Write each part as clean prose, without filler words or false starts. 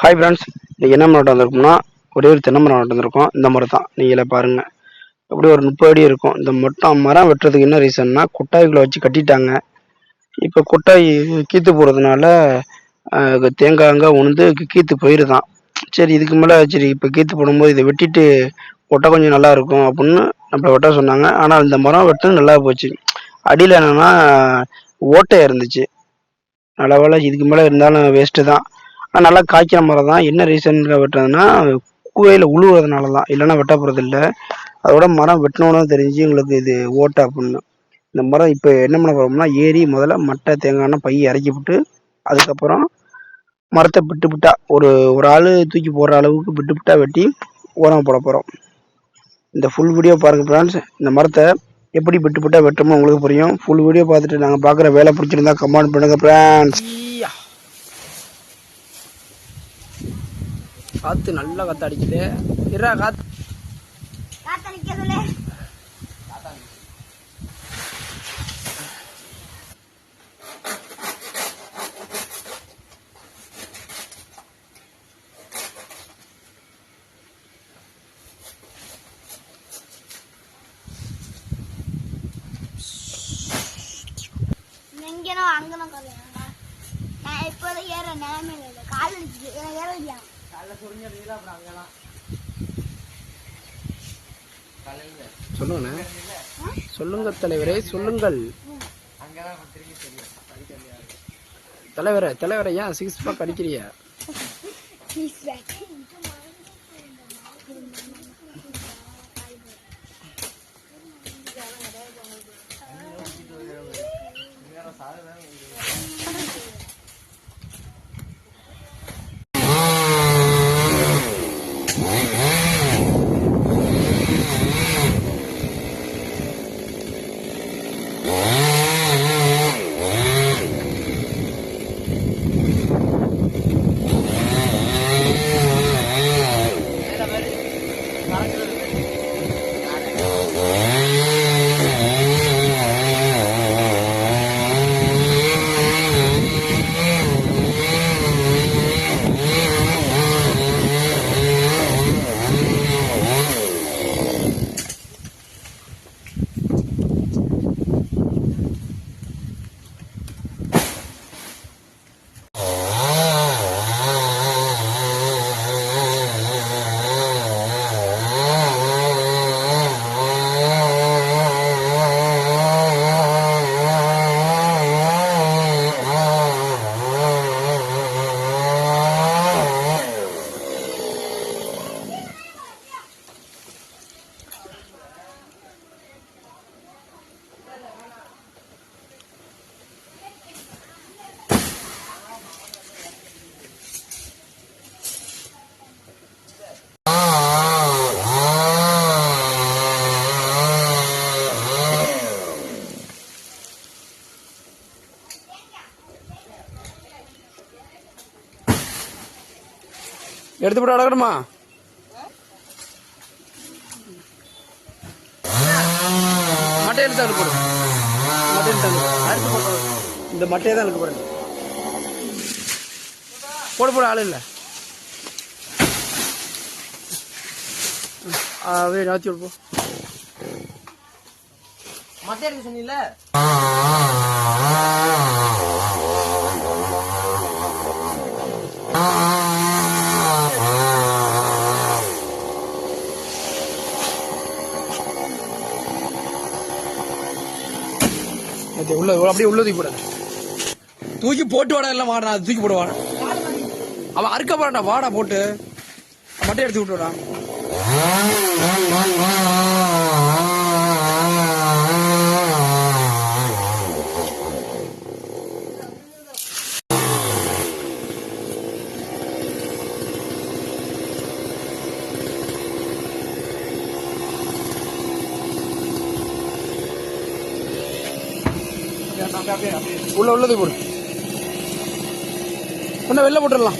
Hi friends, இன்றைக்கி என்ன மரம் வந்திருக்கோம்னா ஒரே ஒரு தென்னை மரம் வந்திருக்கோம். இந்த மரம் தான் நீங்களே பாருங்கள். எப்படி ஒரு 30 அடி இருக்கும். இந்த மரம் வெட்டுறதுக்கு என்ன ரீசன்னா, கொட்டாய்க்குள்ளே வச்சு கட்டிட்டாங்க. இப்போ கொட்டாய் கீத்து போகிறதுனால தேங்காய் அங்கே உணர்ந்து கீத்து போயிடுதான். சரி, இதுக்கு மேலே சரி இப்போ கீத்து போடும்போது இதை வெட்டிட்டு கொட்டை கொஞ்சம் நல்லா இருக்கும் அப்படின்னு நம்மளை வெட்ட சொன்னாங்க. ஆனால் இந்த மரம் வெட்டு நல்லா போச்சு. அடியில் என்னென்னா ஓட்டையாக இருந்துச்சு. நல்ல வேலை, இதுக்கு மேலே இருந்தாலும் வேஸ்ட்டு தான். ஆனால் நல்லா காய்க்கிற மரம் தான். என்ன ரீசனுக்கு வெட்டுறதுன்னா, கூவையில் உழுவுறதுனால தான், இல்லைன்னா வெட்ட போகிறது இல்லை. அதோட மரம் வெட்டினோன்னு தெரிஞ்சு எங்களுக்கு இது ஓட்டை அப்படின்னு. இந்த மரம் இப்போ என்ன பண்ண போகிறோம்னா, ஏறி முதல்ல மட்டை தேங்காய்னா பையை இறக்கி விட்டு, அதுக்கப்புறம் மரத்தை பிட்டு பிட்டா ஒரு ஆள் தூக்கி போடுற அளவுக்கு பிட்டு பிட்டா வெட்டி உரம் போட போகிறோம். இந்த ஃபுல் வீடியோ பாருங்கள் ஃப்ரெண்ட்ஸ். இந்த மரத்தை எப்படி பிட்டு பிட்டா வெட்டுமோ உங்களுக்கு புரியும். ஃபுல் வீடியோ பார்த்துட்டு நாங்கள் பார்க்குற வேலை பிடிச்சிருந்தா கமெண்ட் பண்ணுங்கள் ஃப்ரெண்ட்ஸ். காத்து நல்லா காத்து அடிக்குது. நான் இப்போது ஏற நிலைமையில இல்லை. கால் ஏறலையா சொல்லுங்கண்ணே, சொல்லுங்க தலைவரே, சொல்லுங்கள் தலைவரே. ஏன் 6 பேக் அடிக்கிறியா? எடுத்து போட்டு அடக்கணுமா? மட்டை எடுத்து அழுக்கு போடு. மட்டை எடுத்து அழுக்கு போட்டு இந்த மட்டையை தான் அழுக்கு போடு. போட ஆள் இல்லை. அப்படியே நாத்தி விடுப்போம். மட்டை எடுக்க சொன்னீங்கல்ல. உள்ள அப்படியே உள்ள தூக்கி போட. தூக்கி போட்டு வாடா, எல்லாம் வாடா, தூக்கி போட வாடா. அவன் அறுக்க போறான்டா, வாடா போட்டு மட்டை எடுத்து விட்டுடா. உள்ளது போடு. ஒன்னும் வெளில போட்டுடலாம்.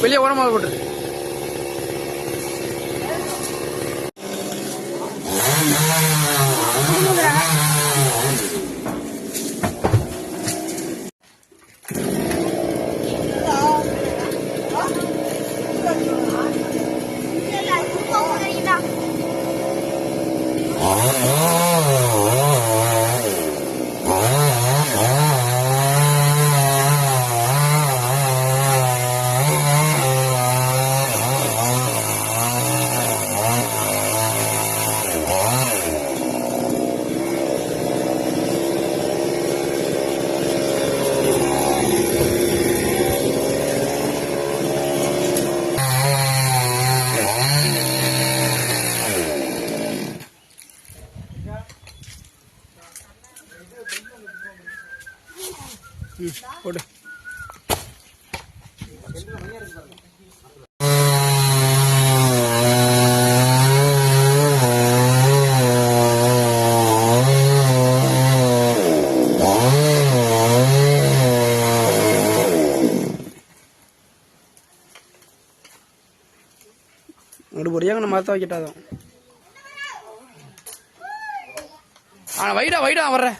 வெளியே ஓரமாக போட்டு. ஒரு பொடியாக நான் மரத்தை வைக்கிட்டாதான். வைடா வர்றேன்.